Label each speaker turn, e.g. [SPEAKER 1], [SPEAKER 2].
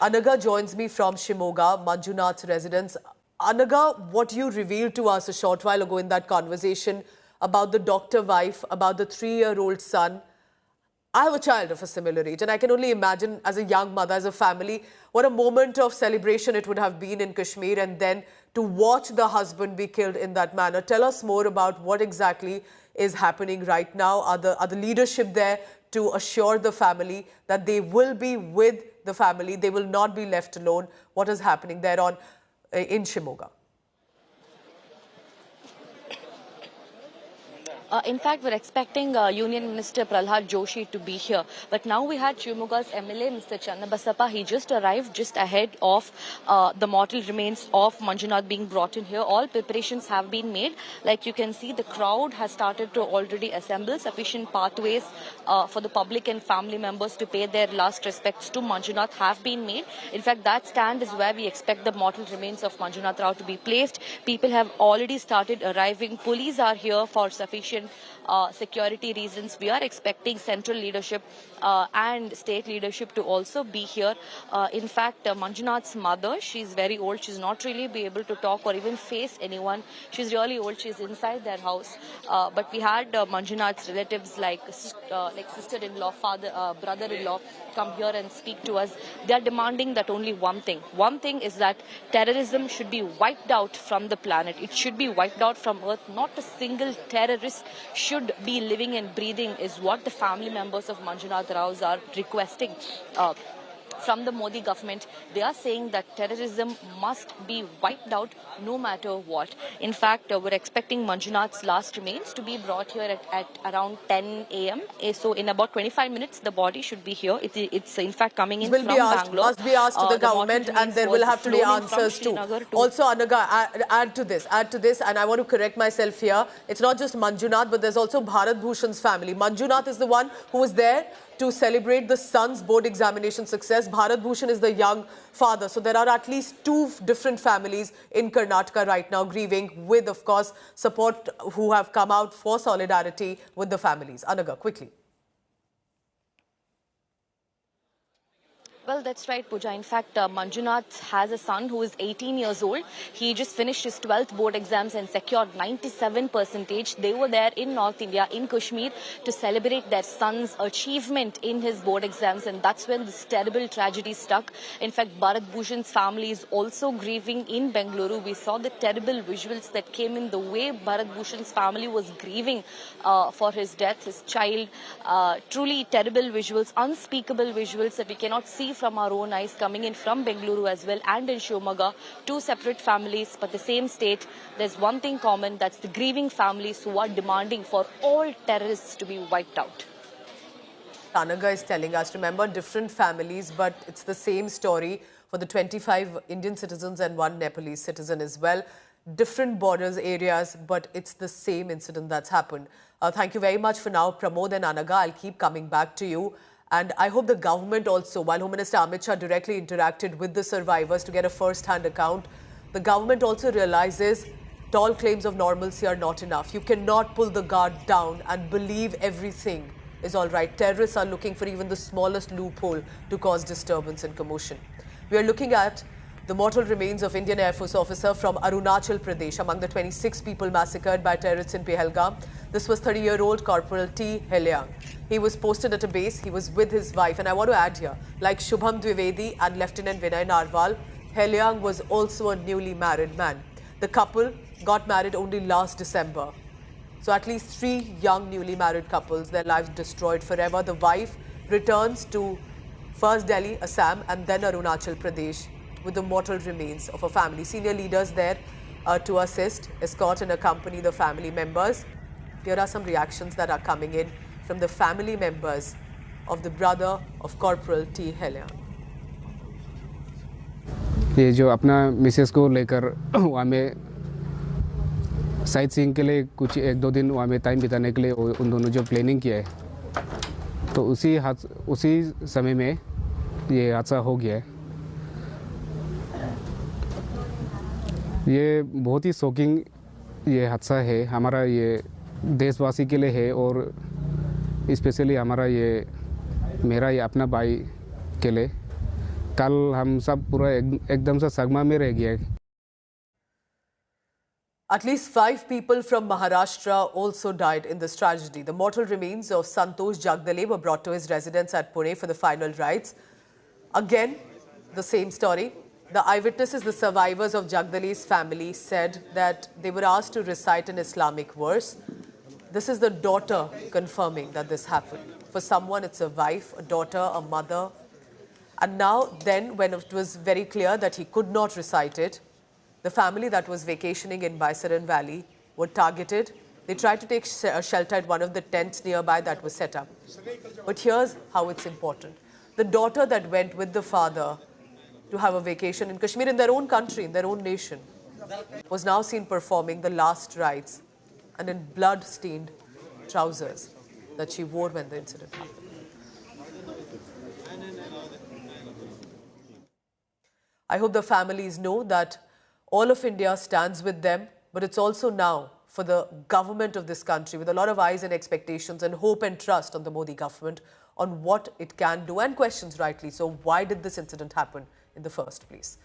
[SPEAKER 1] Anaga joins me from Shimoga, Manjunath's residence. Anaga, what you revealed to us a short while ago in that conversation about the doctor wife, about the 3-year-old son. I have a child of a similar age, and I can only imagine as a young mother, as a family, what a moment of celebration it would have been in Kashmir, and then to watch the husband be killed in that manner. Tell us more about what exactly is happening right now. Are the leadership there to assure the family that they will be with the family, they will not be left alone? What is happening there in Shimoga?
[SPEAKER 2] In fact, we're expecting Union Minister Prahlad Joshi to be here. But now we had Shimoga's MLA, Mr. Channabasappa. He just arrived just ahead of the mortal remains of Manjunath being brought in here. All preparations have been made. Like you can see, the crowd has started to already assemble. Sufficient pathways for the public and family members to pay their last respects to Manjunath have been made. In fact, that stand is where we expect the mortal remains of Manjunath Rao to be placed. People have already started arriving. Police are here for sufficient security reasons. We are expecting central leadership and state leadership to also be here. In fact, Manjunath's mother, she's very old. She's not really be able to talk or even face anyone. She's really old. She's inside their house. But we had Manjunath's relatives like sister-in-law, father, brother-in-law come here and speak to us. They are demanding that only one thing. One thing is that terrorism should be wiped out from the planet. It should be wiped out from earth. Not a single terrorist should be living and breathing is what the family members of Manjunath Rao are requesting from the Modi government. They are saying that terrorism must be wiped out no matter what. In fact, we're expecting Manjunath's last remains to be brought here at around 10 a.m. So in about 25 minutes, the body should be here. It's in fact coming in from Bangalore.
[SPEAKER 1] Must be asked to the government, and there will have to be answers too. Also, Anaga, add to this, and I want to correct myself here. It's not just Manjunath, but there's also Bharat Bhushan's family. Manjunath is the one who was there to celebrate the son's board examination success. Bharat Bhushan is the young father. So there are at least 2 different families in Karnataka right now grieving, with, of course, support who have come out for solidarity with the families. Anaga, quickly.
[SPEAKER 2] Well, that's right, Pooja. In fact, Manjunath has a son who is 18 years old. He just finished his 12th board exams and secured 97%. They were there in North India, in Kashmir, to celebrate their son's achievement in his board exams. And that's when this terrible tragedy struck. In fact, Bharat Bhushan's family is also grieving in Bengaluru. We saw the terrible visuals that came in, the way Bharat Bhushan's family was grieving for his death, his child. Truly terrible visuals, unspeakable visuals that we cannot see from our own eyes, coming in from Bengaluru as well and in Shimoga. 2 separate families, but the same state. There's one thing common, that's the grieving families who are demanding for all terrorists to be wiped out.
[SPEAKER 1] Anaga is telling us, remember, different families, but it's the same story for the 25 Indian citizens and 1 Nepalese citizen as well. Different borders, areas, but it's the same incident that's happened. Thank you very much for now, Pramod and Anaga. I'll keep coming back to you. And I hope the government also, while Home Minister Amit Shah directly interacted with the survivors to get a first-hand account, the government also realizes tall claims of normalcy are not enough. You cannot pull the guard down and believe everything is all right. Terrorists are looking for even the smallest loophole to cause disturbance and commotion. We are looking at the mortal remains of Indian Air Force officer from Arunachal Pradesh among the 26 people massacred by terrorists in Pahalgam. This was 30-year-old Corporal T. Heliang. He was posted at a base. He was with his wife. And I want to add here, like Shubham Dwivedi and Lieutenant Vinay Narwal, Heliang was also a newly married man. The couple got married only last December. So at least 3 young newly married couples, their lives destroyed forever. The wife returns to first Delhi, Assam, and then Arunachal Pradesh with the mortal remains of a family. Senior leaders there to assist, escort and accompany the family members. Here are some reactions that are coming in from the family members of the brother of Corporal T. Heliang.
[SPEAKER 3] ये जो अपना Mrs को लेकर वहाँ में sight seeing के लिए कुछ 1-2 दिन वहाँ में टाइम बिताने के लिए उन दोनों जो प्लानिंग किया है, तो उसी समय में ये हादसा हो गया है। ये बहुत ही शॉकिंग ये हादसा है, हमारा ये देशवासी के लिए है और स्पेशली मेरा ये अपना भाई के लिए। कल हम सब पूरा एकदम से सदमा में रह गया है।
[SPEAKER 1] At least 5 people from Maharashtra also died in this tragedy. The mortal remains of Santosh Jagdale were brought to his residence at Pune for the final rites. Again, the same story. The eyewitnesses, the survivors of Jagdale's family, said that they were asked to recite an Islamic verse. This is the daughter confirming that this happened. For someone, it's a wife, a daughter, a mother. And now, then, when it was very clear that he could not recite it, the family that was vacationing in Baisaran Valley were targeted. They tried to take shelter at one of the tents nearby that was set up. But here's how it's important. The daughter that went with the father to have a vacation in Kashmir, in their own country, in their own nation, was now seen performing the last rites and in blood-stained trousers that she wore when the incident happened. I hope the families know that all of India stands with them, but it's also now for the government of this country, with a lot of eyes and expectations and hope and trust on the Modi government on what it can do, and questions rightly so, why did this incident happen in the first place?